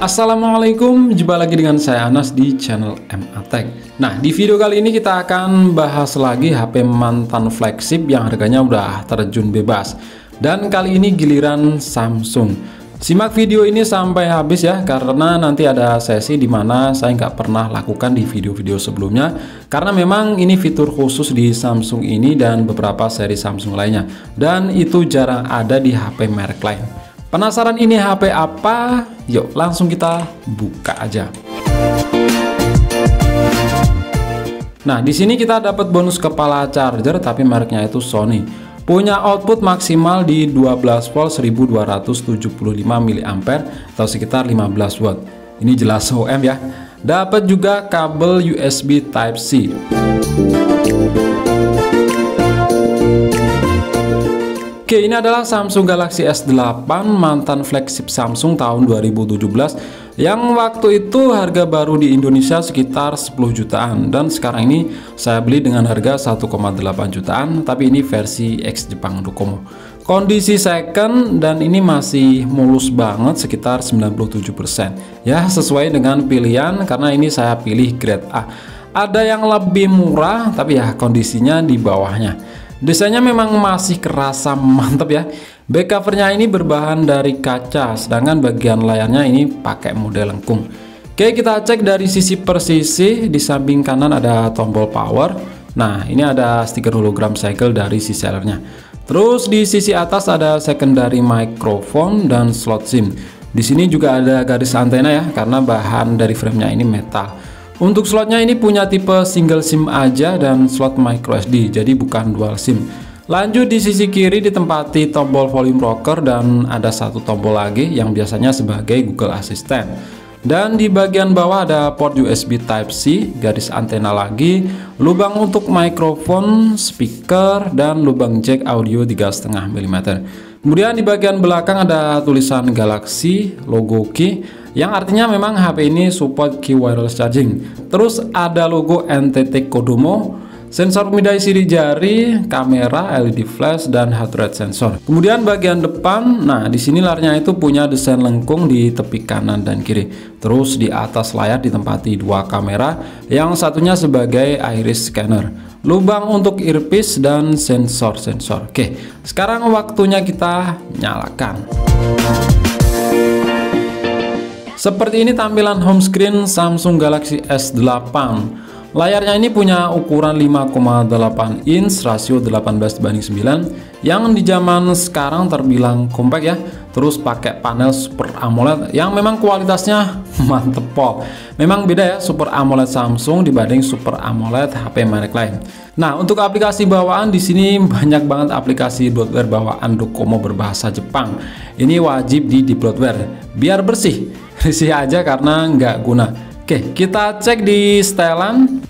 Assalamualaikum, jumpa lagi dengan saya Anas di channel MATech. Nah, di video kali ini kita akan bahas lagi HP mantan flagship yang harganya udah terjun bebas. Dan kali ini giliran Samsung. Simak video ini sampai habis ya, karena nanti ada sesi dimana saya nggak pernah lakukan di video-video sebelumnya. Karena memang ini fitur khusus di Samsung ini dan beberapa seri Samsung lainnya. Dan itu jarang ada di HP merek lain. Penasaran ini HP apa? Yuk langsung kita buka aja. Nah, di sini kita dapat bonus kepala charger tapi mereknya itu Sony. Punya output maksimal di 12 volt 1275 mAh atau sekitar 15 watt. Ini jelas OM ya. Dapat juga kabel USB Type-C. Oke, ini adalah Samsung Galaxy S8 mantan flagship Samsung tahun 2017 yang waktu itu harga baru di Indonesia sekitar 10 jutaan dan sekarang ini saya beli dengan harga 1,8 jutaan, tapi ini versi X Jepang Docomo. Kondisi second dan ini masih mulus banget sekitar 97%. Ya, sesuai dengan pilihan karena ini saya pilih grade A. Ada yang lebih murah tapi ya kondisinya di bawahnya. Desainnya memang masih kerasa mantap ya. Back covernya ini berbahan dari kaca, sedangkan bagian layarnya ini pakai model lengkung. Oke, kita cek dari sisi per sisi. Di samping kanan ada tombol power. Nah, ini ada stiker hologram segel dari si sellernya. Terus di sisi atas ada secondary microphone dan slot SIM. Di sini juga ada garis antena ya, karena bahan dari framenya ini metal. Untuk slotnya ini punya tipe single SIM aja dan slot micro SD, jadi bukan dual SIM. Lanjut di sisi kiri ditempati tombol volume rocker dan ada satu tombol lagi yang biasanya sebagai Google Assistant. Dan di bagian bawah ada port USB Type-C, garis antena lagi, lubang untuk mikrofon, speaker, dan lubang jack audio 3,5 mm. Kemudian di bagian belakang ada tulisan Galaxy, logo key, yang artinya memang HP ini support key wireless charging. Terus ada logo NTT Kodomo, sensor pemindai sidik jari, kamera, LED flash, dan heart rate sensor. Kemudian bagian depan, nah di sini layarnya itu punya desain lengkung di tepi kanan dan kiri. Terus di atas layar ditempati dua kamera, yang satunya sebagai iris scanner. Lubang untuk earpiece dan sensor-sensor. Oke, sekarang waktunya kita nyalakan. Seperti ini tampilan home screen Samsung Galaxy S8. Layarnya ini punya ukuran 5,8 inch, rasio 18:9, yang di zaman sekarang terbilang compact ya. Terus pakai panel Super AMOLED yang memang kualitasnya mantep pol. Memang beda ya Super AMOLED Samsung dibanding Super AMOLED HP merek lain. Nah, untuk aplikasi bawaan di sini banyak banget aplikasi bloatware bawaan Docomo berbahasa Jepang. Ini wajib di bloatware biar bersih. Risih aja karena nggak guna. Oke, kita cek di setelan.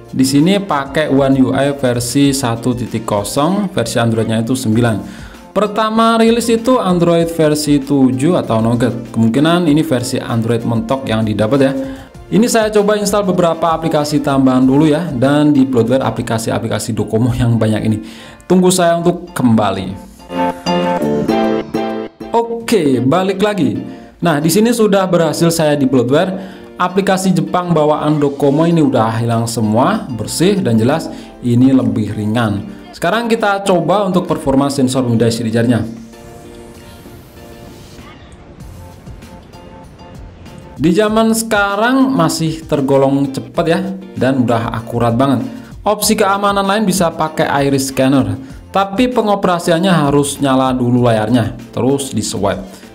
Di sini pakai One UI versi 1.0, versi Androidnya itu 9. Pertama rilis itu Android versi 7 atau Nougat. Kemungkinan ini versi Android mentok yang didapat ya. Ini saya coba install beberapa aplikasi tambahan dulu ya, dan di bloatware aplikasi-aplikasi Docomo yang banyak ini. Tunggu saya untuk kembali. Oke, balik lagi. Nah, di sini sudah berhasil saya di bloatware. Aplikasi Jepang bawaan Docomo ini udah hilang semua, bersih dan jelas. Ini lebih ringan. Sekarang kita coba untuk performa sensor pemindai sidik jarinya. Di zaman sekarang masih tergolong cepat ya, dan udah akurat banget. Opsi keamanan lain bisa pakai iris scanner, tapi pengoperasiannya harus nyala dulu layarnya, terus di swipe.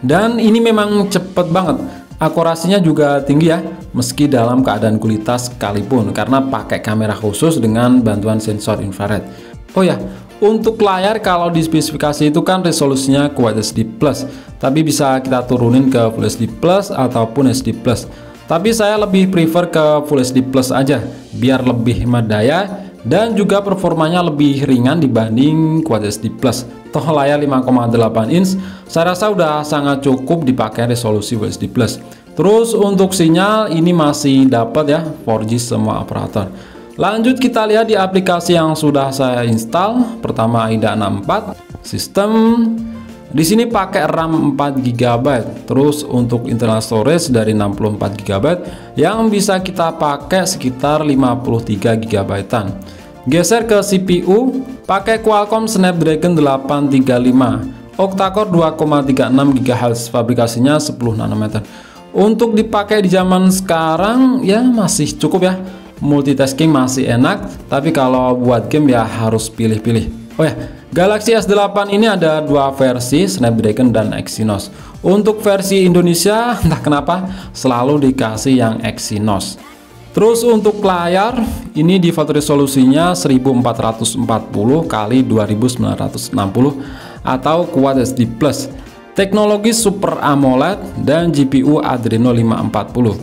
Dan ini memang cepet banget. Akurasinya juga tinggi ya, meski dalam keadaan gulita sekalipun, karena pakai kamera khusus dengan bantuan sensor infrared. Oh ya, untuk layar kalau di spesifikasi itu kan resolusinya Quad HD Plus, tapi bisa kita turunin ke Full HD Plus ataupun HD Plus. Tapi saya lebih prefer ke Full HD Plus aja, biar lebih hemat daya dan juga performanya lebih ringan dibanding Quad HD Plus. Toh layar 5,8 inch saya rasa udah sangat cukup dipakai resolusi Full HD Plus. Terus untuk sinyal ini masih dapat ya 4G semua operator. Lanjut kita lihat di aplikasi yang sudah saya install. Pertama AIDA 64, sistem, Di sini pakai RAM 4 GB, terus untuk internal storage dari 64 GB yang bisa kita pakai sekitar 53 GB-an. Geser ke CPU, pakai Qualcomm Snapdragon 835, octa-core 2,36 GHz, fabrikasinya 10 nanometer. Untuk dipakai di zaman sekarang ya masih cukup ya, multitasking masih enak, tapi kalau buat game ya harus pilih-pilih. Oh ya, Galaxy S8 ini ada dua versi, Snapdragon dan Exynos. Untuk versi Indonesia entah kenapa selalu dikasih yang Exynos. Terus untuk layar ini default resolusinya 1440 x 2960 atau Quad HD Plus. Teknologi Super AMOLED dan GPU Adreno 540.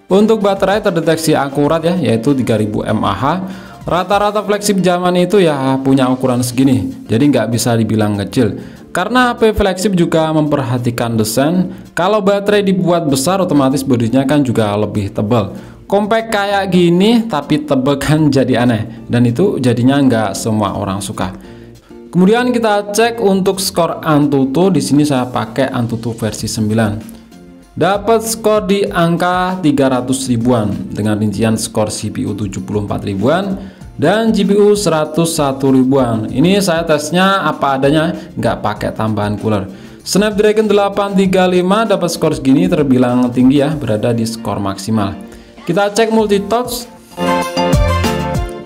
Untuk baterai terdeteksi akurat ya, yaitu 3000 mAh. Rata-rata flagship zaman itu ya punya ukuran segini, jadi nggak bisa dibilang kecil. Karena HP flagship juga memperhatikan desain, kalau baterai dibuat besar otomatis bodinya kan juga lebih tebal. Compact kayak gini tapi tebal kan jadi aneh, dan itu jadinya nggak semua orang suka. Kemudian kita cek untuk skor Antutu, di sini saya pakai Antutu versi 9. Dapat skor di angka 300 ribuan dengan rincian skor CPU 74 ribuan dan GPU 101 ribuan. Ini saya tesnya apa adanya, nggak pakai tambahan cooler. Snapdragon 835 dapat skor segini terbilang tinggi ya, berada di skor maksimal. Kita cek multi touch.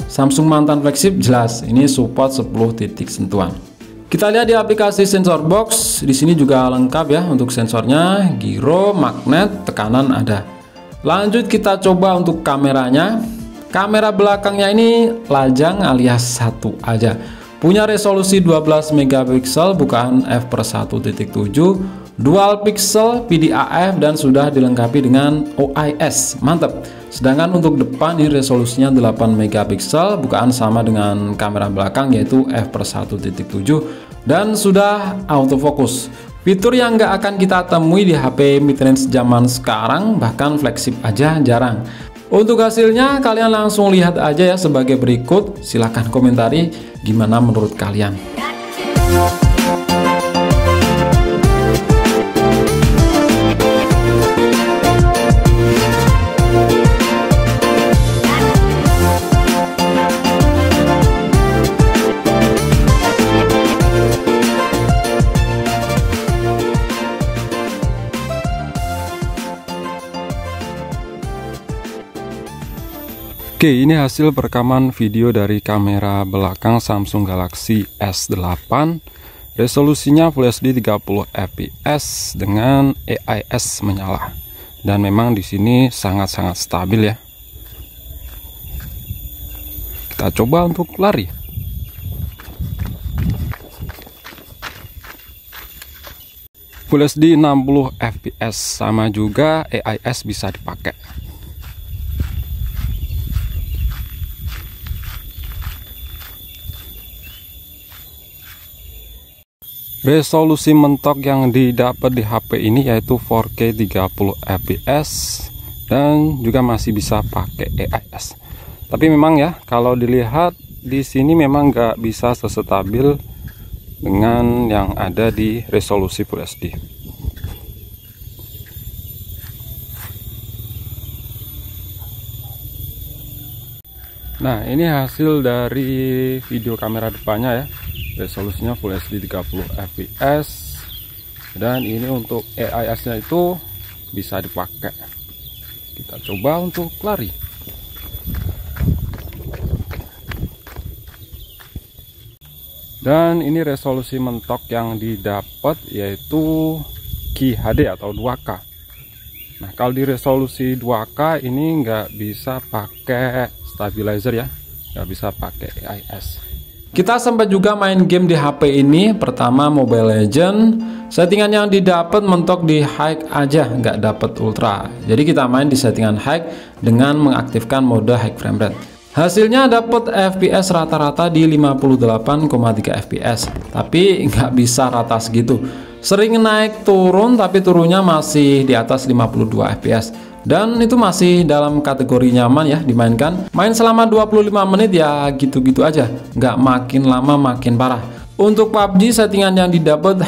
Samsung mantan flagship jelas ini support 10 titik sentuhan. Kita lihat di aplikasi sensor box, di sini juga lengkap ya untuk sensornya, giro, magnet, tekanan ada. Lanjut kita coba untuk kameranya. Kamera belakangnya ini lajang alias satu aja. Punya resolusi 12 megapiksel, bukaan f/1.7, dual pixel PDAF dan sudah dilengkapi dengan OIS. Mantap. Sedangkan untuk depan ini resolusinya 8 megapiksel, bukaan sama dengan kamera belakang yaitu f/1.7 dan sudah autofocus. Fitur yang nggak akan kita temui di HP midrange zaman sekarang, bahkan flagship aja jarang. Untuk hasilnya kalian langsung lihat aja ya sebagai berikut. Silahkan komentari gimana menurut kalian. Oke, ini hasil perekaman video dari kamera belakang Samsung Galaxy S8. Resolusinya Full HD 30 fps dengan AIS menyala. Dan memang di sini sangat-sangat stabil ya. Kita coba untuk lari. Full HD 60 fps, sama juga AIS bisa dipakai. Resolusi mentok yang didapat di HP ini yaitu 4K 30 fps dan juga masih bisa pakai AIS. Tapi memang ya kalau dilihat di sini memang nggak bisa sestabil dengan yang ada di resolusi Full HD. Nah, ini hasil dari video kamera depannya ya. Resolusinya Full HD 30 fps dan ini untuk AIS nya itu bisa dipakai. Kita coba untuk lari. Dan ini resolusi mentok yang didapat yaitu QHD atau 2K. Nah, kalau di resolusi 2K ini nggak bisa pakai stabilizer ya, nggak bisa pakai AIS. Kita sempat juga main game di HP ini. Pertama Mobile Legend, settingan yang didapat mentok di high aja, nggak dapet ultra. Jadi kita main di settingan high dengan mengaktifkan mode high frame rate. Hasilnya dapat FPS rata-rata di 58,3 fps, tapi nggak bisa rata segitu. Sering naik turun, tapi turunnya masih di atas 52 fps. Dan itu masih dalam kategori nyaman ya dimainkan. Main selama 25 menit ya gitu-gitu aja, nggak makin lama makin parah. Untuk PUBG settingan yang didapat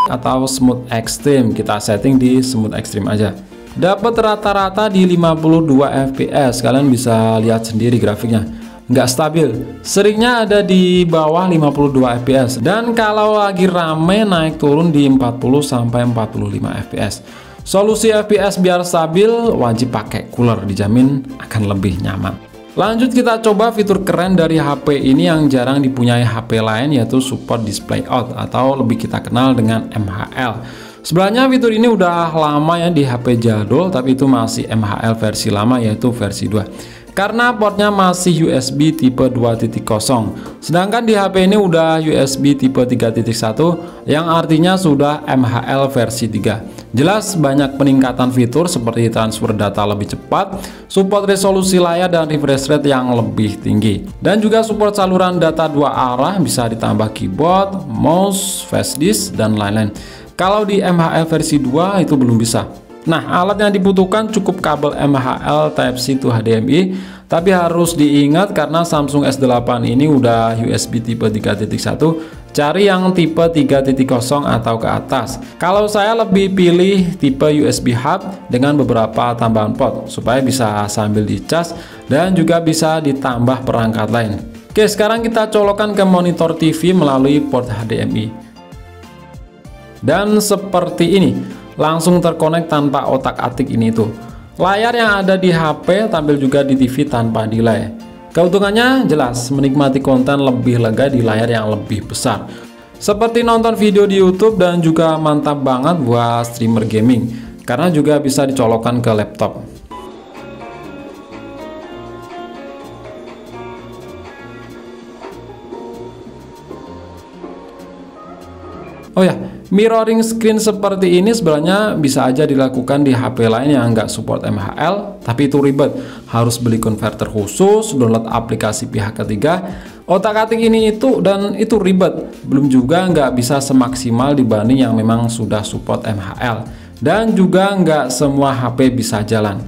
atau smooth extreme. Kita setting di smooth extreme aja. Dapat rata-rata di 52 fps. Kalian bisa lihat sendiri grafiknya. Nggak stabil, seringnya ada di bawah 52 fps. Dan kalau lagi rame naik turun di 40 sampai 45 fps. Solusi fps biar stabil wajib pakai cooler, dijamin akan lebih nyaman. Lanjut kita coba fitur keren dari HP ini yang jarang dipunyai HP lain, yaitu support display out atau lebih kita kenal dengan MHL. Sebenarnya fitur ini udah lama ya di HP jadul, tapi itu masih MHL versi lama, yaitu versi 2. Karena portnya masih USB tipe 2.0. Sedangkan di HP ini udah USB tipe 3.1 yang artinya sudah MHL versi 3. Jelas banyak peningkatan fitur seperti transfer data lebih cepat, support resolusi layar dan refresh rate yang lebih tinggi. Dan juga support saluran data 2 arah, bisa ditambah keyboard, mouse, flash disk, dan lain-lain. Kalau di MHL versi 2 itu belum bisa. Nah, alat yang dibutuhkan cukup kabel MHL Type-C to HDMI, tapi harus diingat karena Samsung S8 ini udah USB tipe 3.1, cari yang tipe 3.0 atau ke atas. Kalau saya lebih pilih tipe USB hub dengan beberapa tambahan port, supaya bisa sambil dicas dan juga bisa ditambah perangkat lain. Oke, sekarang kita colokkan ke monitor TV melalui port HDMI. Dan seperti ini. Langsung terkonek tanpa otak-atik ini tuh. Layar yang ada di HP tampil juga di TV tanpa delay. Keuntungannya jelas, menikmati konten lebih lega di layar yang lebih besar. Seperti nonton video di YouTube, dan juga mantap banget buat streamer gaming karena juga bisa dicolokkan ke laptop. Oh ya, mirroring screen seperti ini sebenarnya bisa aja dilakukan di HP lain yang nggak support MHL, tapi itu ribet. Harus beli konverter khusus, download aplikasi pihak ketiga, otak-atik ini itu, dan itu ribet. Belum juga nggak bisa semaksimal dibanding yang memang sudah support MHL. Dan juga nggak semua HP bisa jalan.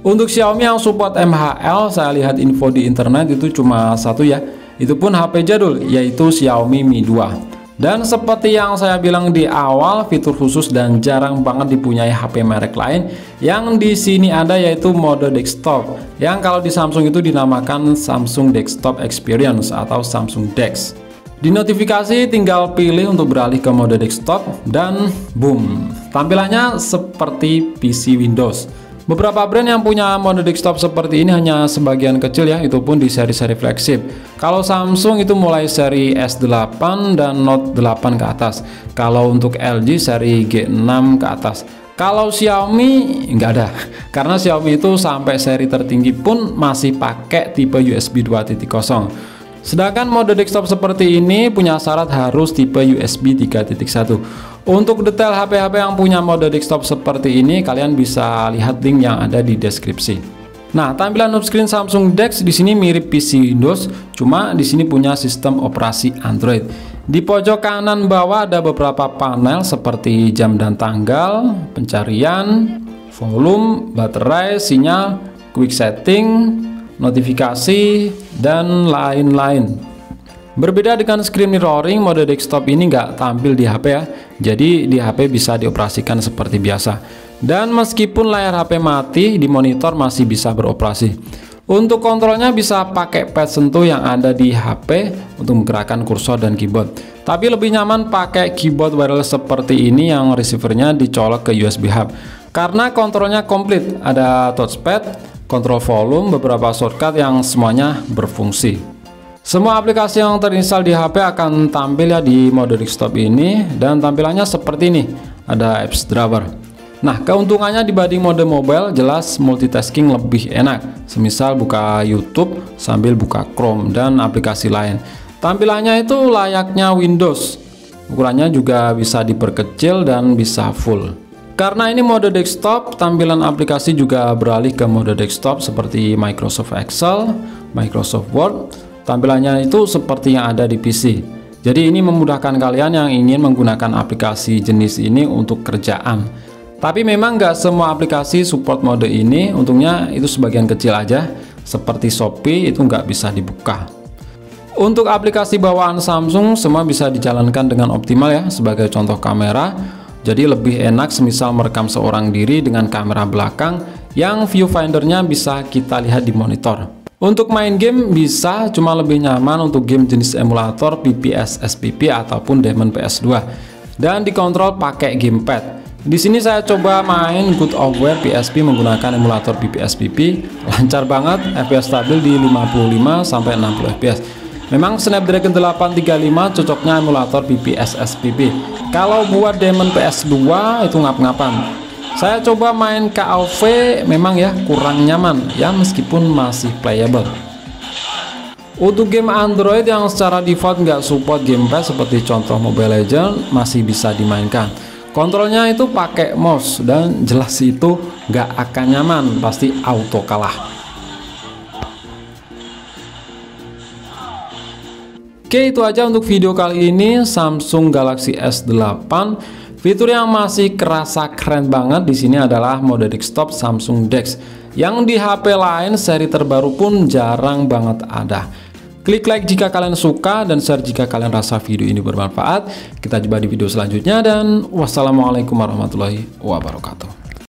Untuk Xiaomi yang support MHL, saya lihat info di internet itu cuma satu ya. Itu pun HP jadul, yaitu Xiaomi Mi 2. Dan seperti yang saya bilang di awal, fitur khusus dan jarang banget dipunyai HP merek lain yang di sini ada, yaitu mode desktop, yang kalau di Samsung itu dinamakan Samsung Desktop Experience atau Samsung DeX. Di notifikasi tinggal pilih untuk beralih ke mode desktop dan boom, tampilannya seperti PC Windows. Beberapa brand yang punya mode desktop seperti ini hanya sebagian kecil ya, itu pun di seri-seri flagship. Kalau Samsung itu mulai seri S8 dan Note 8 ke atas. Kalau untuk LG seri G6 ke atas. Kalau Xiaomi nggak ada, karena Xiaomi itu sampai seri tertinggi pun masih pakai tipe USB 2.0. Sedangkan mode desktop seperti ini punya syarat harus tipe USB 3.1. Untuk detail HP-HP yang punya mode desktop seperti ini, kalian bisa lihat link yang ada di deskripsi. Nah, tampilan home screen Samsung DeX di sini mirip PC Windows, cuma di sini punya sistem operasi Android. Di pojok kanan bawah ada beberapa panel seperti jam dan tanggal, pencarian, volume, baterai, sinyal, quick setting, notifikasi, dan lain-lain. Berbeda dengan screen mirroring, mode desktop ini nggak tampil di HP ya, jadi di HP bisa dioperasikan seperti biasa. Dan meskipun layar HP mati, di monitor masih bisa beroperasi. Untuk kontrolnya bisa pakai pad sentuh yang ada di HP untuk menggerakkan kursor dan keyboard. Tapi lebih nyaman pakai keyboard wireless seperti ini yang receivernya dicolok ke USB hub. Karena kontrolnya komplit, ada touchpad, kontrol volume, beberapa shortcut yang semuanya berfungsi. Semua aplikasi yang terinstall di HP akan tampil ya di mode desktop ini, dan tampilannya seperti ini. Ada apps drawer. Nah, keuntungannya dibanding mode mobile, jelas multitasking lebih enak. Semisal buka YouTube sambil buka Chrome dan aplikasi lain. Tampilannya itu layaknya Windows. Ukurannya juga bisa diperkecil dan bisa full. Karena ini mode desktop, tampilan aplikasi juga beralih ke mode desktop seperti Microsoft Excel, Microsoft Word. Tampilannya itu seperti yang ada di PC. Jadi ini memudahkan kalian yang ingin menggunakan aplikasi jenis ini untuk kerjaan. Tapi memang nggak semua aplikasi support mode ini, untungnya itu sebagian kecil aja. Seperti Shopee itu nggak bisa dibuka. Untuk aplikasi bawaan Samsung semua bisa dijalankan dengan optimal ya. Sebagai contoh kamera, jadi lebih enak semisal merekam seorang diri dengan kamera belakang yang viewfindernya bisa kita lihat di monitor. Untuk main game bisa, cuma lebih nyaman untuk game jenis emulator PPS SPP ataupun Demon PS2 dan dikontrol pakai gamepad. Di sini saya coba main God of War PSP menggunakan emulator PPS-PP, lancar banget, FPS stabil di 55 sampai 60 fps. Memang Snapdragon 835 cocoknya emulator PPS SPP. Kalau buat Demon PS2 itu ngap-ngapan. Saya coba main KOV, memang ya kurang nyaman ya meskipun masih playable. Untuk game Android yang secara default nggak support gamepad seperti contoh Mobile Legends masih bisa dimainkan. Kontrolnya itu pakai mouse dan jelas itu nggak akan nyaman, pasti auto kalah. Oke, itu aja untuk video kali ini Samsung Galaxy S8. Fitur yang masih kerasa keren banget di sini adalah mode desktop Samsung DeX yang di HP lain seri terbaru pun jarang banget ada. Klik like jika kalian suka dan share jika kalian rasa video ini bermanfaat. Kita jumpa di video selanjutnya dan wassalamualaikum warahmatullahi wabarakatuh.